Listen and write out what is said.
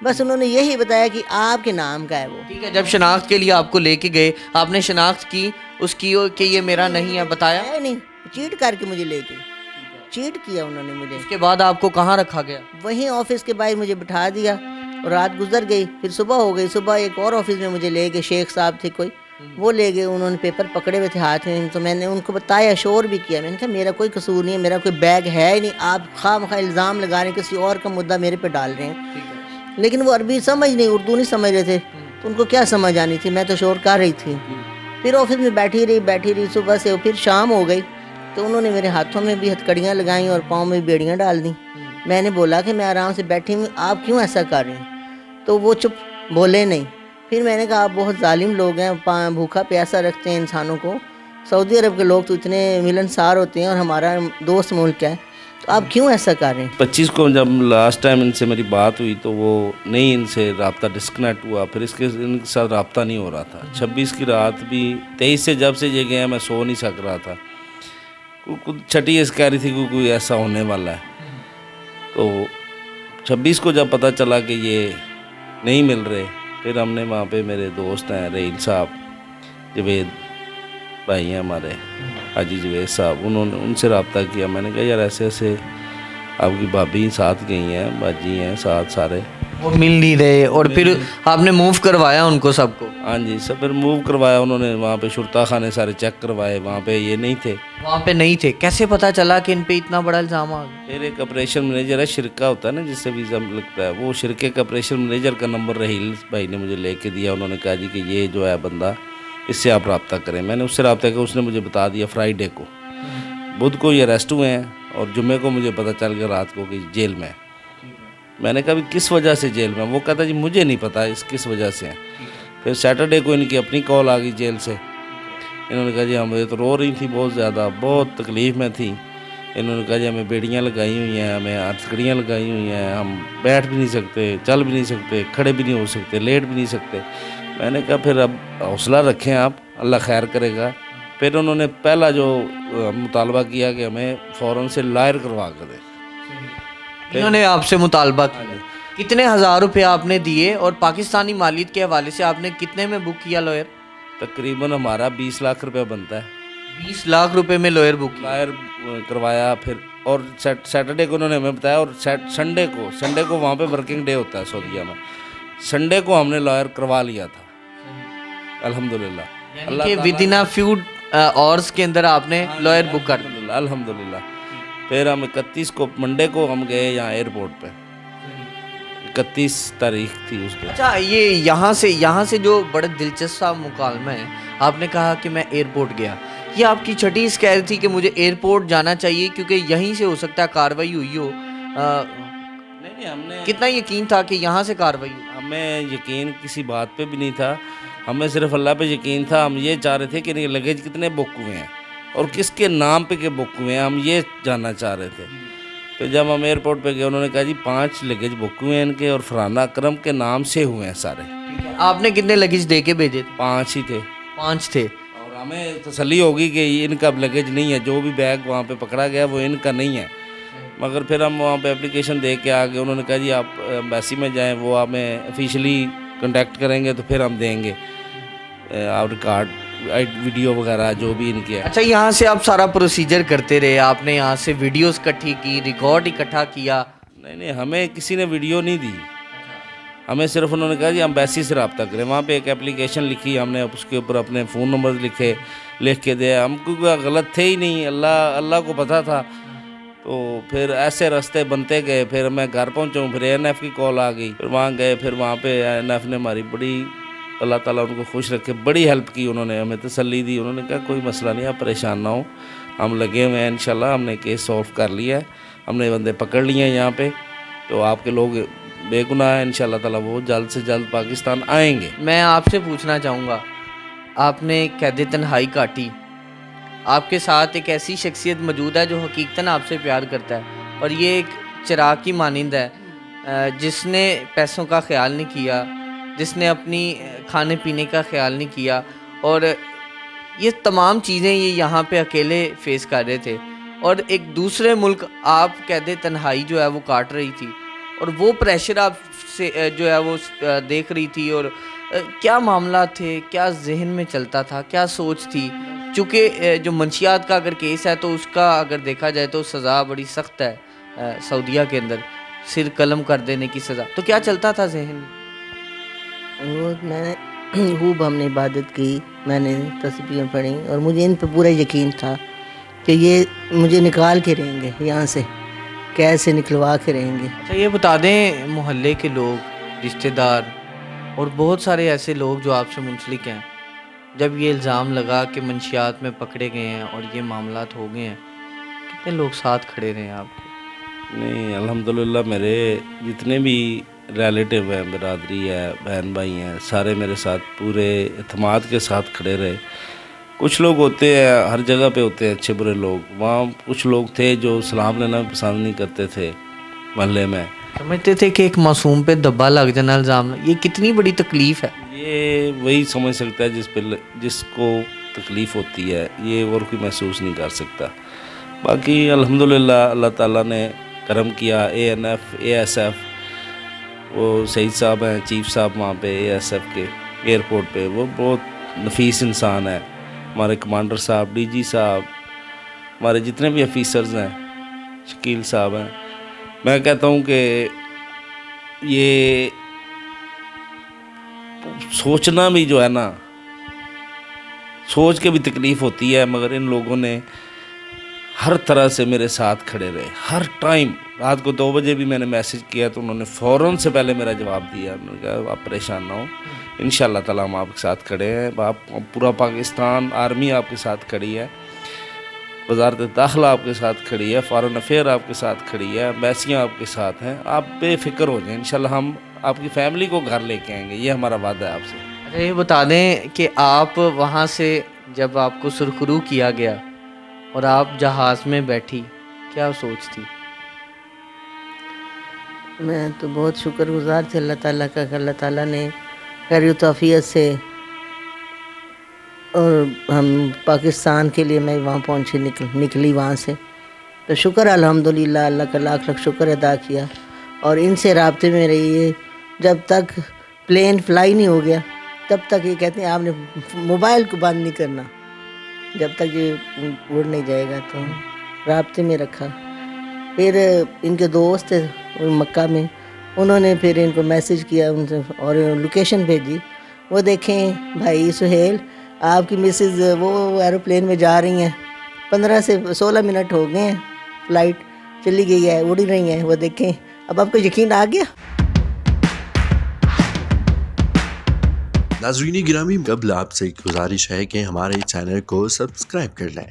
بس انہوں نے یہی بتایا کہ آپ کے نام کا ہے وہ. ٹھیک ہے، جب شناخت کے لیے آپ کو لے کے گئے، آپ نے شناخت کی اس کی کہ یہ میرا نہیں ہے، بتایا؟ ہے نہیں، چیٹ کر کے مجھے لے گئے، چیٹ کیا انہوں نے مجھے. اس کے بعد آپ کو کہاں رکھا گیا؟ وہیں آفس کے باہر مجھے بٹھا دیا اور رات گزر گئی. پھر صبح ہو گئی، صبح ایک اور آفس میں مجھے لے گئے، شیخ صاحب تھے کوئی، وہ لے گئے. انہوں نے پیپر پکڑے ہوئے تھے ہاتھ میں، تو میں نے ان کو بتایا، شور بھی کیا. میں نے کہا میرا کوئی قصور نہیں ہے، میرا کوئی بیگ ہے ہی نہیں، آپ خواہ مخواہ الزام لگا رہے ہیں، کسی اور کا مدعا میرے پہ ڈال رہے ہیں. لیکن وہ عربی سمجھ نہیں، اردو نہیں سمجھ رہے تھے، تو ان کو کیا سمجھ آنی تھی، میں تو شور کر رہی تھی. پھر آفس میں بیٹھی رہی صبح سے. پھر شام ہو گئی تو انہوں نے میرے ہاتھوں میں بھی ہتھکڑیاں لگائیں اور پاؤں میں بھی بیڑیاں ڈال دیں. میں نے بولا کہ میں آرام سے بیٹھی ہوں، آپ کیوں ایسا کر رہے ہیں؟ تو وہ چپ، بولے نہیں. پھر میں نے کہا آپ بہت ظالم لوگ ہیں، بھوکا پیاسا رکھتے ہیں انسانوں کو. سعودی عرب کے لوگ تو اتنے ملنسار ہوتے ہیں اور ہمارا دوست ملک ہے، تو آپ کیوں ایسا کر رہے ہیں؟ 25 کو جب لاسٹ ٹائم ان سے میری بات ہوئی تو وہ نہیں، ان سے رابطہ ڈسکنیکٹ ہوا. پھر ان کے ساتھ رابطہ نہیں ہو رہا تھا. 26 کی رات بھی 23 سے جب سے یہ گیا میں سو نہیں سک رہا تھا. چھٹی اس کہہ رہی تھی کہ کوئی ایسا ہونے والا ہے. تو 26 کو جب پتہ چلا کہ یہ نہیں مل رہے، پھر ہم نے وہاں پہ میرے دوست ہیں رحیل صاحب، جوید بھائی ہیں ہمارے، حاجی جوید صاحب، انہوں نے ان سے رابطہ کیا. میں نے کہا یار ایسے ایسے آپ کی بھابھی ساتھ گئی ہیں، باجی ہیں ساتھ، سارے وہ مل نہیں رہے، اور پھر آپ نے موو کروایا ان کو سب کو؟ ہاں جی، سب پھر موو کروایا انہوں نے. وہاں پہ شرطا خانے سارے چیک کروائے، وہاں پہ یہ نہیں تھے. وہاں پہ نہیں تھے؟ کیسے پتہ چلا کہ ان پہ اتنا بڑا الزام آ گیا؟ پھر ایک آپریشن منیجر ہے، شرکہ ہوتا ہے نا جس سے ویزا لگتا ہے، وہ شرکے کا آپریشن منیجر کا نمبر رحیل بھائی نے مجھے لے کے دیا. انہوں نے کہا جی کہ یہ جو ہے بندہ، اس سے آپ رابطہ کریں. میں نے اس سے رابطہ کیا، اس نے مجھے بتا دیا فرائیڈے کو، بدھ کو یہ اریسٹ ہوئے ہیں، اور جمعے کو مجھے پتہ چل گیا رات کو کہ جیل میں. میں نے کہا بھی کس وجہ سے جیل میں؟ وہ کہتا جی مجھے نہیں پتہ اس کس وجہ سے ہیں. پھر سیٹرڈے کو ان کی اپنی کال آ گئی جیل سے. انہوں نے کہا جی ہم تو رو رہی تھیں بہت زیادہ، بہت تکلیف میں تھیں. انہوں نے کہا جی ہمیں بیڑیاں لگائی ہوئی ہیں، ہمیں ہتھکڑیاں لگائی ہوئی ہیں، ہم بیٹھ بھی نہیں سکتے، چل بھی نہیں سکتے، کھڑے بھی نہیں ہو سکتے، لیٹ بھی نہیں سکتے. میں نے کہا پھر اب حوصلہ رکھیں آپ، اللہ خیر کرے گا. پھر انہوں نے پہلا جو مطالبہ کیا کہ ہمیں فوراً سے لائر کروا کر دیں. انہوں نے آپ سے مطالبہ کیا؟ کتنے ہزار روپے آپ نے دیے، اور پاکستانی مالیت کے حوالے سے آپ نے کتنے میں بک کیا لوئر؟ تقریباً ہمارا 20 لاکھ روپے بنتا ہے. 20 لاکھ روپے میں لوئر بک کیا؟ لائر کروایا. پھر اور سیٹرڈے کو انہوں نے ہمیں بتایا، اور سنڈے کو وہاں پہ ورکنگ ڈے ہوتا ہے سعودیہ میں، سنڈے کو ہم نے لائر کروا لیا تھا الحمدللہ. یعنی کہ ود ان فیو آورس کے اندر آپ نے لوئر بک کر دیا؟ الحمدللہ. پھر ہم 31 کو منڈے کو ہم گئے یہاں ایئرپورٹ پہ، 31 تاریخ تھی اس دن. اچھا، یہ یہاں سے جو بڑا دلچسپ مکالمہ ہے، آپ نے کہا کہ میں ایئرپورٹ گیا، یہ آپ کی چھٹی اس کہہ رہی تھی کہ مجھے ایئرپورٹ جانا چاہیے کیونکہ یہیں سے ہو سکتا ہے کارروائی ہوئی ہو. نہیں، ہم نے کتنا یقین تھا کہ یہاں سے کارروائی ہوئی؟ ہمیں یقین کسی بات پہ بھی نہیں تھا، ہمیں صرف اللہ پہ یقین تھا. ہم یہ چاہ رہے تھے کہ یہ لگیج کتنے بک ہوئے ہیں اور کس کے نام پہ کے بک ہوئے ہیں، ہم یہ جاننا چاہ رہے تھے. پھر جب ہم ایئرپورٹ پہ گئے، انہوں نے کہا جی 5 لگیج بک ہوئے ہیں ان کے، اور فرحانہ اکرم کے نام سے ہوئے ہیں سارے. آپ نے کتنے لگیج دے کے بھیجے تھے؟ 5 ہی تھے. 5 تھے. اور ہمیں تسلی ہوگی کہ ان کا لگیج نہیں ہے، جو بھی بیگ وہاں پہ پکڑا گیا وہ ان کا نہیں ہے. مگر پھر ہم وہاں پہ اپلیکیشن دے کے آ گئے. انہوں نے کہا جی آپ ایمبیسی میں جائیں، وہ ہمیں آفیشلی کنٹیکٹ کریں گے تو پھر ہم دیں گے آپ ریکارڈ ویڈیو وغیرہ جو بھی ان کے ہے. اچھا، یہاں سے آپ سارا پروسیجر کرتے رہے، آپ نے یہاں سے ویڈیوز اکٹھی کی، ریکارڈ اکٹھا کیا؟ نہیں، ہمیں کسی نے ویڈیو نہیں دی. ہمیں صرف انہوں نے کہا جی ایمبیسی سے رابطہ کریں. وہاں پہ ایک اپلیکیشن لکھی، ہم نے اس کے اوپر اپنے فون نمبر لکھ کے دیا. ہم کو غلط تھے ہی نہیں، اللہ کو پتہ تھا. تو پھر ایسے راستے بنتے گئے. پھر میں گھر پہنچا ہوں، پھر ANF کی کال آ گئی. پھر وہاں گئے، پھر وہاں پہ ANF نے ہماری بڑی، اللہ تعالیٰ ان کو خوش رکھے، بڑی ہیلپ کی. انہوں نے ہمیں تسلی دی. انہوں نے کہا کوئی مسئلہ نہیں، آپ پریشان نہ ہوں، ہم لگے ہوئے ہیں انشاءاللہ. ہم نے کیس سالو کر لیا ہے، ہم نے بندے پکڑ لیے ہیں یہاں پہ. تو آپ کے لوگ بے گناہ ہیں، انشاءاللہ تعالیٰ وہ جلد سے جلد پاکستان آئیں گے. میں آپ سے پوچھنا چاہوں گا، آپ نے قید تنہائی کاٹی، آپ کے ساتھ ایک ایسی شخصیت موجود ہے جو حقیقتاً آپ سے پیار کرتا ہے، اور یہ ایک چراغ کی مانند ہے جس نے پیسوں کا خیال نہیں کیا، جس نے اپنی کھانے پینے کا خیال نہیں کیا، اور یہ تمام چیزیں یہ یہاں پہ اکیلے فیس کر رہے تھے. اور ایک دوسرے ملک آپ قید تنہائی جو ہے وہ کاٹ رہی تھی، اور وہ پریشر آپ سے جو ہے وہ دیکھ رہی تھی، اور کیا معاملات تھے، کیا ذہن میں چلتا تھا، کیا سوچ تھی؟ چونکہ جو منشیات کا اگر کیس ہے تو اس کا اگر دیکھا جائے تو سزا بڑی سخت ہے سعودیہ کے اندر، سر قلم کر دینے کی سزا. تو کیا چلتا تھا ذہن میں؟ وہ میں نے خوب ہم نے عبادت کی، میں نے تسبیحیں پڑھی اور مجھے ان پہ پورا یقین تھا کہ یہ مجھے نکال کے رہیں گے یہاں سے، قید سے نکلوا کے رہیں گے. اچھا یہ بتا دیں، محلے کے لوگ، رشتہ دار اور بہت سارے ایسے لوگ جو آپ سے منسلک ہیں، جب یہ الزام لگا کہ منشیات میں پکڑے گئے ہیں اور یہ معاملات ہو گئے ہیں، کتنے لوگ ساتھ کھڑے رہے ہیں آپ کے؟ نہیں الحمدللہ میرے جتنے بھی ریلیٹیو ہیں، برادری ہے، بہن بھائی ہیں، سارے میرے ساتھ پورے اعتماد کے ساتھ کھڑے رہے. کچھ لوگ ہوتے ہیں، ہر جگہ پہ ہوتے ہیں اچھے برے لوگ، وہاں کچھ لوگ تھے جو سلام لینا پسند نہیں کرتے تھے محلے میں. سمجھتے تھے کہ ایک معصوم پہ دبا لگ جانا، الزام، یہ کتنی بڑی تکلیف ہے. یہ وہی سمجھ سکتا ہے جس کو تکلیف ہوتی ہے، یہ اور کوئی محسوس نہیں کر سکتا. باقی الحمدللہ اللہ تعالیٰ نے کرم کیا. ASF وہ سعید صاحب ہیں، چیف صاحب وہاں پہ ASF کے ایئرپورٹ پہ، وہ بہت نفیس انسان ہے. ہمارے کمانڈر صاحب، DG صاحب، ہمارے جتنے بھی آفیسرز ہیں، شکیل صاحب ہیں. میں کہتا ہوں کہ یہ سوچنا بھی جو ہے نا، سوچ کے بھی تکلیف ہوتی ہے، مگر ان لوگوں نے ہر طرح سے میرے ساتھ کھڑے رہے. ہر ٹائم رات کو 2 بجے بھی میں نے میسج کیا تو انہوں نے فوراً سے پہلے میرا جواب دیا. انہوں نے کہا آپ پریشان نہ ہو، انشاءاللہ تعالیٰ ہم آپ کے ساتھ کھڑے ہیں. پورا پاکستان آرمی آپ کے ساتھ کھڑی ہے، وزارت داخلہ آپ کے ساتھ کھڑی ہے، فارن افیئر آپ کے ساتھ کھڑی ہے، ایمبیسیاں آپ کے ساتھ ہیں. آپ بے فکر ہو جائیں، انشاءاللہ ہم آپ کی فیملی کو گھر لے کے آئیں گے، یہ ہمارا وعدہ ہے آپ سے. اچھا یہ بتا دیں کہ آپ وہاں سے جب آپ کو سرخرو کیا گیا اور آپ جہاز میں بیٹھی، کیا سوچ تھی؟ میں تو بہت شکر گزار تھی اللہ تعالیٰ کا کہ اللہ تعالیٰ نے خیر و توفیق سے، اور ہم پاکستان کے لیے میں وہاں پہنچی، نکلی وہاں سے. تو شکر الحمدللہ، اللہ کا لاکھ لاکھ شکر ادا کیا. اور ان سے رابطے میں رہی ہے، جب تک پلین فلائی نہیں ہو گیا تب تک یہ کہتے ہیں آپ نے موبائل کو بند نہیں کرنا جب تک یہ اڑ نہیں جائے گا. تو رابطے میں رکھا. پھر ان کے دوست تھے مکہ میں، انہوں نے پھر ان کو میسج کیا ان سے اور لوکیشن بھیجی. وہ دیکھیں بھائی سہیل، آپ کی مسز وہ ایروپلین میں جا رہی ہیں، 15 سے 16 منٹ ہو گئے ہیں، فلائٹ چلی گئی ہے، اڑ رہی ہیں. وہ دیکھیں، اب آپ کو یقین آ گیا. ناظرین گرامی، قبل آپ سے ایک گزارش ہے کہ ہمارے چینل کو سبسکرائب کر لیں.